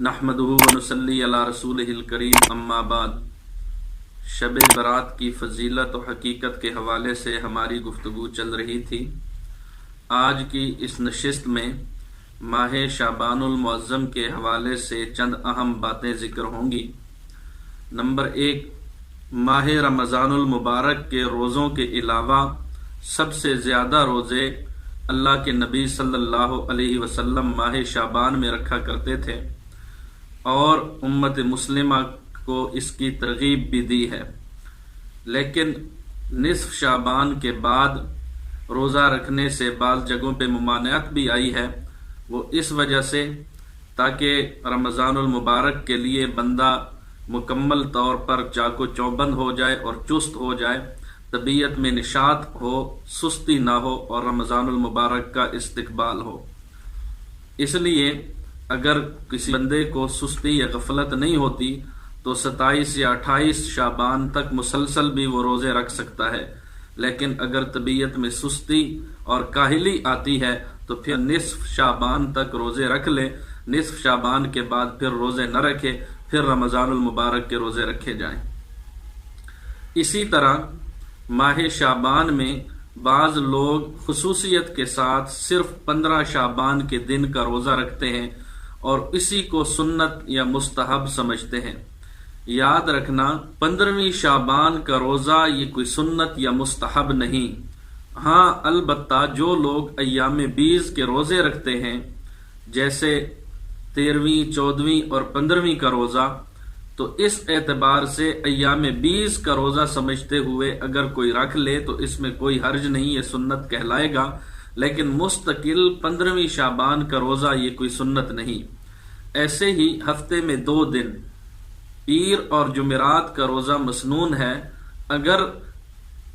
नहमदुहु व नुसल्ली अला रसूलिहिल करीम अम्मा बाद। शब बरात की फजीलत और हकीकत के हवाले से हमारी गुफ्तगू चल रही थी। आज की इस नशिस्त में माह शाबानुल मुअज़्ज़म के हवाले से चंद अहम बातें ज़िक्र होंगी। नंबर 1, माह रमज़ानुल मुबारक के रोज़ों के अलावा सबसे ज़्यादा रोज़े अल्लाह के नबी सल्लल्लाहु अलैहि वसल्लम माह शाबान में रखा करते थे और उम्मत मुस्लिमा को इसकी तरगीब भी दी है। लेकिन निस्फ शाबान के बाद रोज़ा रखने से बाज़ जगहों पे मुमानियत भी आई है। वो इस वजह से ताकि रमज़ानुल मुबारक के लिए बंदा मुकम्मल तौर पर चाको चौबंद हो जाए और चुस्त हो जाए, तबीयत में निशात हो, सुस्ती ना हो और रमज़ानुल मुबारक का इस्तकबाल हो। इसलिए अगर किसी बंदे को सुस्ती या गफलत नहीं होती तो 27 या 28 शाबान तक मुसलसल भी वो रोज़े रख सकता है। लेकिन अगर तबीयत में सुस्ती और काहिली आती है तो फिर निस्फ शाबान तक रोज़े रख ले। निस्फ शाबान के बाद फिर रोज़े न रखे, फिर रमज़ानुल मुबारक के रोज़े रखे जाएं। इसी तरह माह शाबान में बाज़ लोग खुसूसियत के साथ सिर्फ 15 शाबान के दिन का रोज़ा रखते हैं और इसी को सुन्नत या मुस्तहब समझते हैं। याद रखना, 15वीं शाबान का रोज़ा ये कोई सुन्नत या मुस्तहब नहीं। हाँ, अलबत्ता जो लोग अय्याम बीज के रोज़े रखते हैं, जैसे 13वीं, 14वीं और 15वीं का रोज़ा, तो इस एतबार से अय्याम बीज का रोज़ा समझते हुए अगर कोई रख ले तो इसमें कोई हर्ज नहीं, ये सुन्नत कहलाएगा। लेकिन मुस्तकिल 15वीं शाबान का रोज़ा ये कोई सुन्नत नहीं। ऐसे ही हफ्ते में 2 दिन पीर और जुमेरात का रोज़ा मसनून है। अगर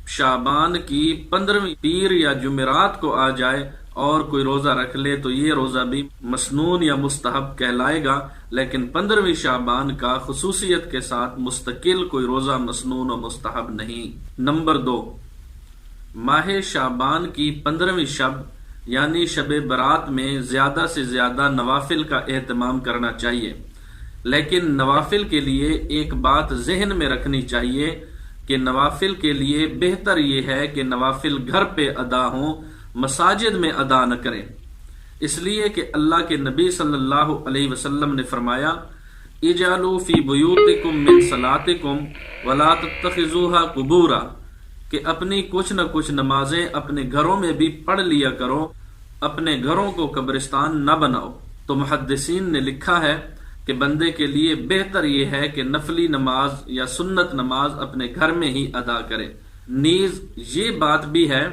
शाबान की 15वीं पीर या जुमेरात को आ जाए और कोई रोज़ा रख ले तो ये रोज़ा भी मसनून या मुस्तहब कहलाएगा। लेकिन 15वीं शाबान का खुसूसियत के साथ मुस्तकिल कोई रोज़ा मसनून और मुस्तहब नहीं। नंबर 2, माह शाबान की 15वीं शब यानी शब बरात में ज़्यादा से ज़्यादा नवाफिल का एहतमाम करना चाहिए। लेकिन नवाफिल के लिए एक बात जहन में रखनी चाहिए कि नवाफिल के लिए बेहतर ये है कि नवाफिल घर पे अदा हों, मसाजिद में अदा न करें। इसलिए कि अल्लाह के नबी सल्लल्लाहु अलैहि वसल्लम ने फरमाया, इजालू फी बुयूतिकुम मिन सलातिकुम वला तत्तखिजुहा कुबूरा, कि अपनी कुछ न कुछ नमाजें अपने घरों में भी पढ़ लिया करो, अपने घरों को कब्रिस्तान न बनाओ। तो मुहद्दिसीन ने लिखा है कि बंदे के लिए बेहतर यह है कि नफली नमाज या सुन्नत नमाज अपने घर में ही अदा करे। नीज ये बात भी है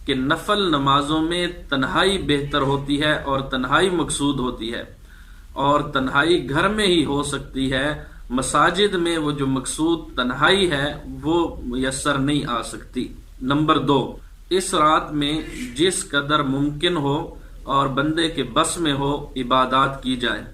कि नफल नमाजों में तन्हाई बेहतर होती है और तन्हाई मकसूद होती है, और तन्हाई घर में ही हो सकती है। मसाजिद में वो जो मकसूद तन्हाई है वो मुयस्सर नहीं आ सकती। नंबर 2, इस रात में जिस कदर मुमकिन हो और बंदे के बस में हो इबादत की जाए।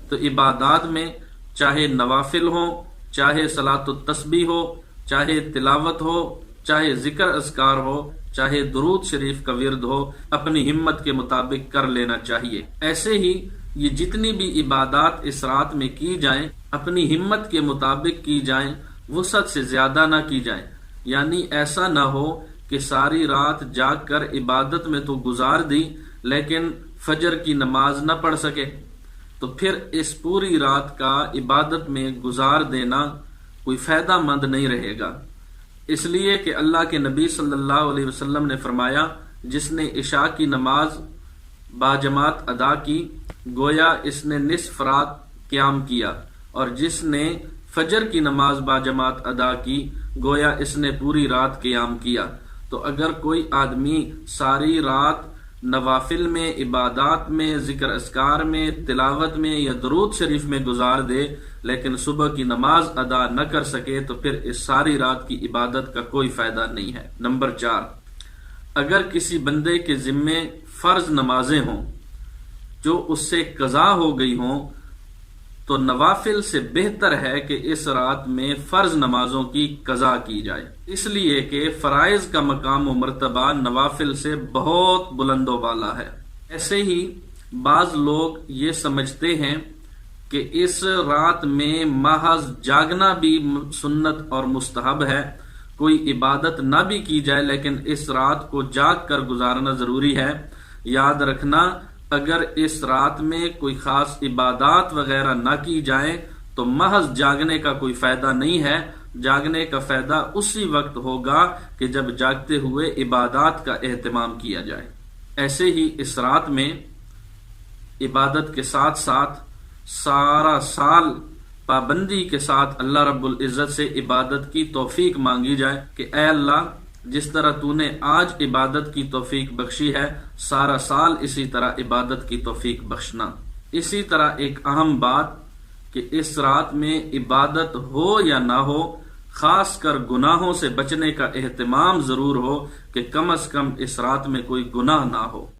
तो इबादत में चाहे नवाफिल हो, चाहे सलातुत तस्बीह हो, चाहे तिलावत हो, चाहे जिक्र अस्कार हो, चाहे दुरूद शरीफ का विर्द हो, अपनी हिम्मत के मुताबिक कर लेना चाहिए। ऐसे ही ये जितनी भी इबादत इस रात में की जाएं, अपनी हिम्मत के मुताबिक की जाएं, वुसअत से ज्यादा ना की जाएं। यानी ऐसा ना हो कि सारी रात जाग कर इबादत में तो गुजार दी लेकिन फजर की नमाज न पढ़ सके, तो फिर इस पूरी रात का इबादत में गुजार देना कोई फायदा मंद नहीं रहेगा। इसलिए कि अल्लाह के नबी सल्लल्लाहु अलैहि वसल्लम ने फरमाया, जिसने इशा की नमाज बाजमात अदा की गोया इसने निस्फ रात क़याम किया, और जिसने फजर की नमाज बाजमात अदा की गोया इसने पूरी रात क़याम किया। तो अगर कोई आदमी सारी रात नवाफिल में, इबादत में, जिक्र अस्कार में, तिलावत में या दुरूद शरीफ में गुजार दे लेकिन सुबह की नमाज अदा न कर सके तो फिर इस सारी रात की इबादत का कोई फायदा नहीं है। नंबर 4, अगर किसी बंदे के जिम्मे फर्ज नमाजें हों जो उससे कज़ा हो गई हों तो नवाफिल से बेहतर है कि इस रात में फर्ज नमाजों की कज़ा की जाए, इसलिए कि फराइज का मकाम व मर्तबा नवाफिल से बहुत बुलंदो वाला है। ऐसे ही बाज लोग ये समझते हैं کہ اس رات میں محض جاگنا بھی سنت اور مستحب ہے، کوئی عبادت نہ بھی کی جائے لیکن اس رات کو جاگ کر گزارنا ضروری ہے۔ یاد رکھنا اگر اس رات میں کوئی خاص عبادات وغیرہ نہ کی جائے تو محض جاگنے کا کوئی فائدہ نہیں ہے، جاگنے کا فائدہ اسی وقت ہوگا کہ جب جاگتے ہوئے عبادات کا اہتمام کیا جائے۔ ایسے ہی اس رات میں عبادت کے ساتھ ساتھ سارا سال پابندی کے ساتھ اللہ رب العزت سے عبادت کی توفیق مانگی جائے کہ اے اللہ جس طرح تو نے آج عبادت کی توفیق بخشی ہے سارا سال اسی طرح عبادت کی توفیق بخشنا۔ اسی طرح ایک اہم بات کہ اس رات میں عبادت ہو یا نہ ہو، خاص کر گناہوں سے بچنے کا اہتمام ضرور ہو کہ کم از کم اس رات میں کوئی گناہ نہ ہو۔